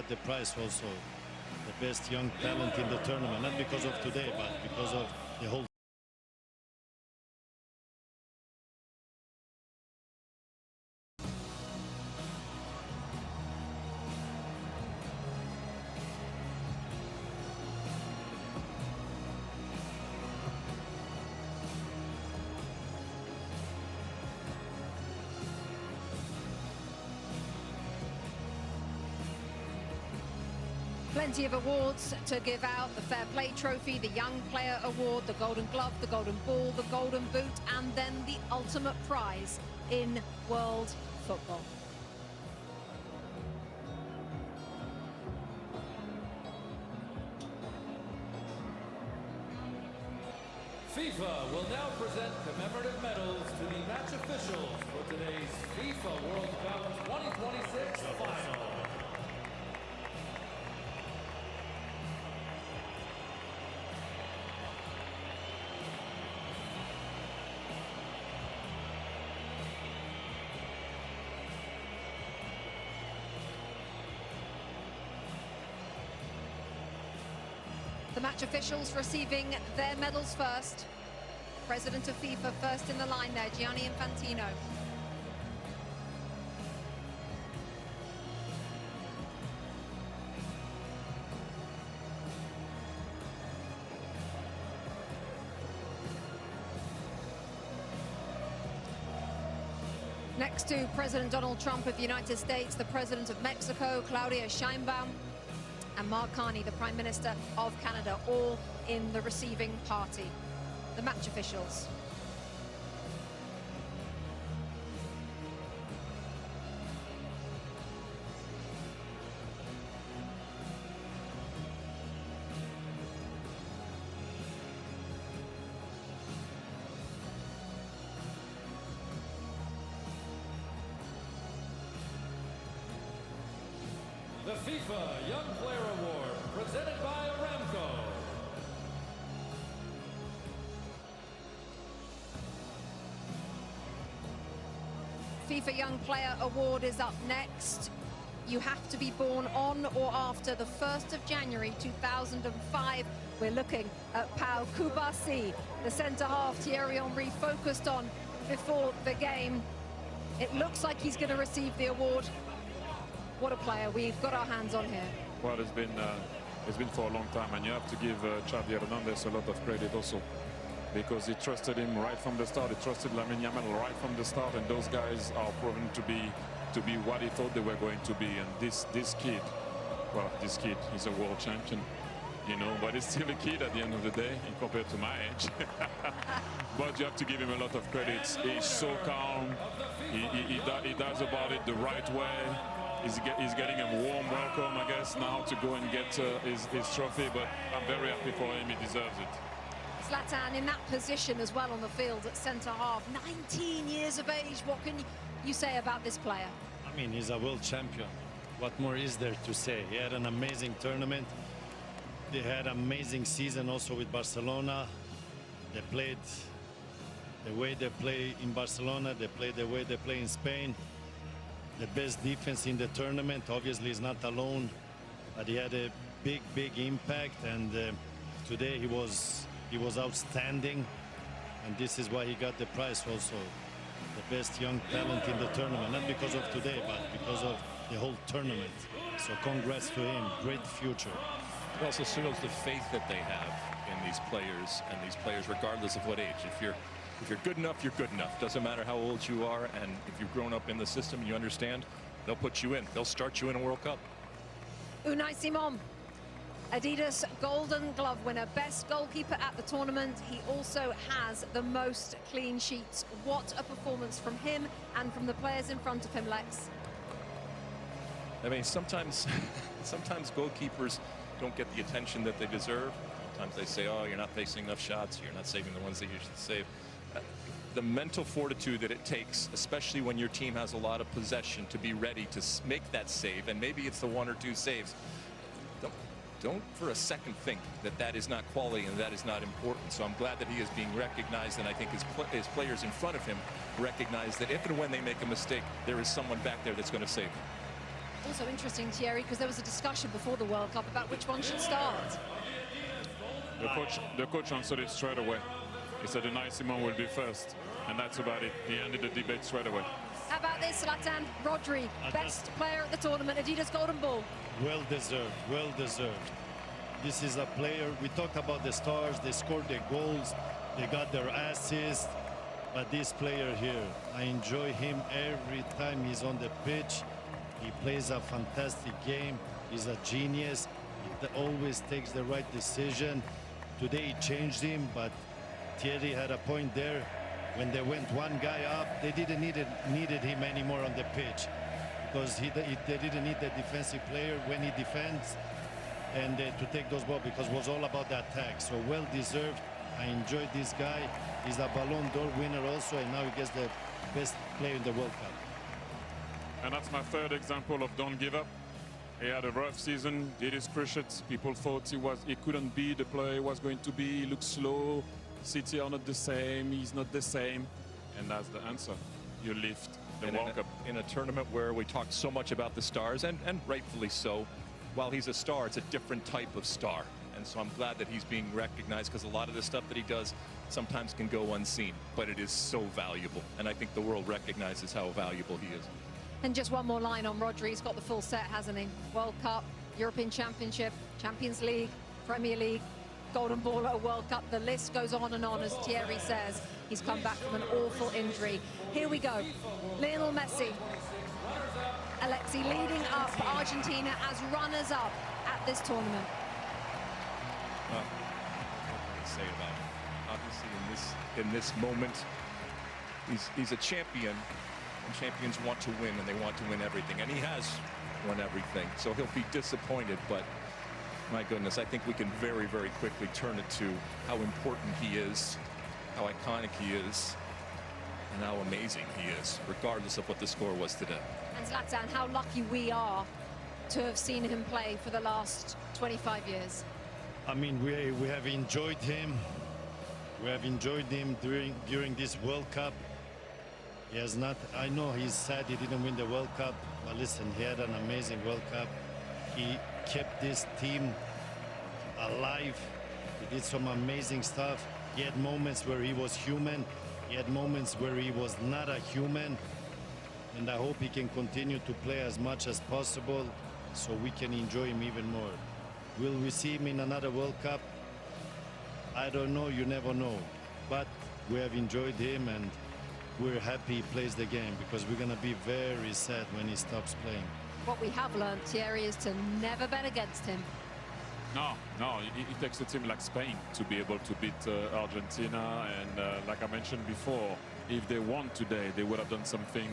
got the prize also, the best young talent in the tournament, not because of today, but because of the whole. Plenty of awards to give out: the Fair Play Trophy, the Young Player Award, the Golden Glove, the Golden Ball, the Golden Boot, and then the ultimate prize in world football. FIFA will now present commemorative medals to the match officials for today's FIFA World Cup 2026 final. The match officials receiving their medals first. President of FIFA first in the line there, Gianni Infantino. Next to President Donald Trump of the United States, the President of Mexico, Claudia Sheinbaum, and Mark Carney, the Prime Minister of Canada, all in the receiving party. The match officials. The FIFA Young Player Award, presented by Aramco. FIFA Young Player Award is up next. You have to be born on or after the 1st of January 2005. We're looking at Pau Kubasi, the centre-half Thierry Henry focused on before the game. It looks like he's going to receive the award. What a player we've got our hands on here. Well, it's been for a long time, and you have to give Xavi Hernandez a lot of credit also, because he trusted him right from the start. He trusted Lamine Yamal right from the start, and those guys are proven to be what he thought they were going to be. And this kid, well, this kid is a world champion, you know, but he's still a kid at the end of the day compared to my age. But you have to give him a lot of credit. He's so calm. He does about it the right way. He's getting a warm welcome, I guess, now to go and get his trophy, but I'm very happy for him. He deserves it. Zlatan in that position as well on the field at centre-half, 19 years of age. What can you say about this player? I mean, he's a world champion. What more is there to say? He had an amazing tournament. They had an amazing season also with Barcelona. They played the way they play in Barcelona. They played the way they play in Spain. The best defense in the tournament. Obviously, he's not alone, but he had a big impact. And today he was outstanding, and this is why he got the prize also, the best young talent in the tournament, not because of today, but because of the whole tournament. So congrats to him. Great future. It also shows the faith that they have in these players, regardless of what age. If you're good enough, you're good enough. Doesn't matter how old you are, and if you've grown up in the system and you understand, they'll put you in. They'll start you in a World Cup. Unai Simon, Adidas Golden Glove winner, best goalkeeper at the tournament. He also has the most clean sheets. What a performance from him and from the players in front of him, Lex. I mean, sometimes goalkeepers don't get the attention that they deserve. Sometimes they say, oh, you're not facing enough shots, you're not saving the ones that you should save. The mental fortitude that it takes, especially when your team has a lot of possession, to be ready to make that save, and maybe it's the 1 or 2 saves. Don't for a second think that that is not quality and that is not important. So I'm glad that he is being recognized, and I think his players in front of him recognize that if and when they make a mistake, there is someone back there that's going to save them. Also interesting, Thierry, because there was a discussion before the World Cup about which one should start. The coach answered it straight away. He said Unai Simon will be first, and that's about it. He ended the debate straight away. How about this, Zlatan? Rodri, best player at the tournament, Adidas Golden Ball. Well deserved, well deserved. This is a player, we talked about the stars, they scored their goals, they got their assists, but this player here, I enjoy him every time he's on the pitch. He plays a fantastic game, he's a genius, he always takes the right decision. Today he changed him, but Thierry had a point there. When they went one guy up, they didn't needed him anymore on the pitch, because they didn't need the defensive player when he defends and to take those balls, because it was all about the attack. So well deserved. I enjoyed this guy. He's a Ballon d'Or winner also, and now he gets the best player in the World Cup. And that's my third example of don't give up. He had a rough season, did his cruciate. People thought he couldn't be the player he was going to be. He looked slow. City are not the same. He's not the same. And that's the answer. You lift the World Cup. In a tournament where we talked so much about the stars, and rightfully so, while he's a star, it's a different type of star. And so I'm glad that he's being recognized, because a lot of the stuff that he does sometimes can go unseen, but it is so valuable. And I think the world recognizes how valuable he is. And just one more line on Rodri. He's got the full set, hasn't he? World Cup, European Championship, Champions League, Premier League, Golden Ball at a World Cup. The list goes on and on, as Thierry says. He's come back from an awful injury. Here we go. Lionel Messi. Alexi leading up Argentina as runners-up at this tournament. What can I say about him? Obviously, in this moment, he's a champion, and champions want to win, and they want to win everything, and he has won everything. So he'll be disappointed, but my goodness, I think we can very, very quickly turn it to how important he is, how iconic he is, and how amazing he is, regardless of what the score was today. And Zlatan, how lucky we are to have seen him play for the last 25 years. I mean, we have enjoyed him. We have enjoyed him during this World Cup. He has not, I know he's sad he didn't win the World Cup, but listen, he had an amazing World Cup. He kept this team alive. He did some amazing stuff. He had moments where he was human. He had moments where he was not a human. And I hope he can continue to play as much as possible so we can enjoy him even more. Will we see him in another World Cup? I don't know, you never know. But we have enjoyed him, and we're happy he plays the game, because we're going to be very sad when he stops playing. What we have learned, Thierry, is to never bet against him. No, it takes a team like Spain to be able to beat Argentina. And like I mentioned before, if they won today, they would have done something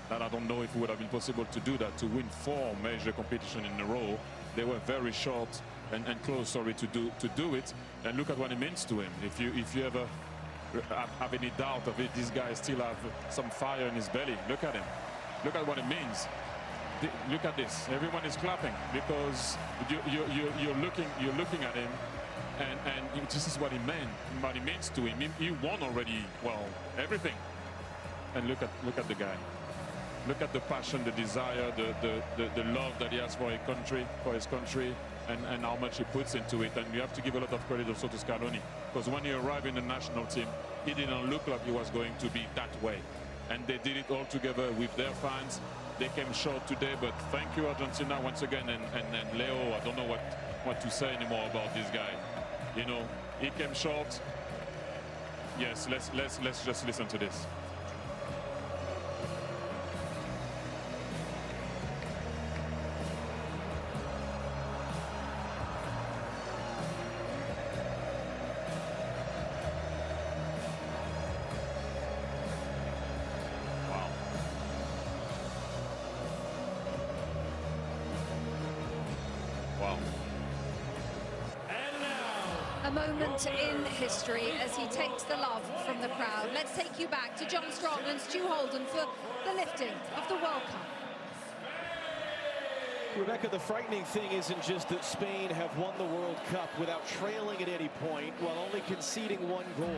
that I don't know if it would have been possible to do that, to win 4 major competitions in a row. They were very short and close, sorry, to do it. And look at what it means to him. If you ever have any doubt of it, this guy still have some fire in his belly. Look at him. Look at what it means. Look at this. Everyone is clapping, because you're looking at him, and this is what he meant. What it means to him. He won already. Well, everything. And look at the guy. Look at the passion, the desire, the love that he has for his country, and how much he puts into it. And you have to give a lot of credit also to Scaloni, because when he arrived in the national team, he didn't look like he was going to be that way. And they did it all together with their fans. They came short today, but thank you, Argentina, once again. And Leo, I don't know what to say anymore about this guy. You know, he came short. Yes, let's just listen to this. Wow. A moment in history as he takes the love from the crowd. Let's take you back to John Strong and Stu Holden for the lifting of the World Cup. Rebecca, the frightening thing isn't just that Spain have won the World Cup without trailing at any point, while only conceding 1 goal.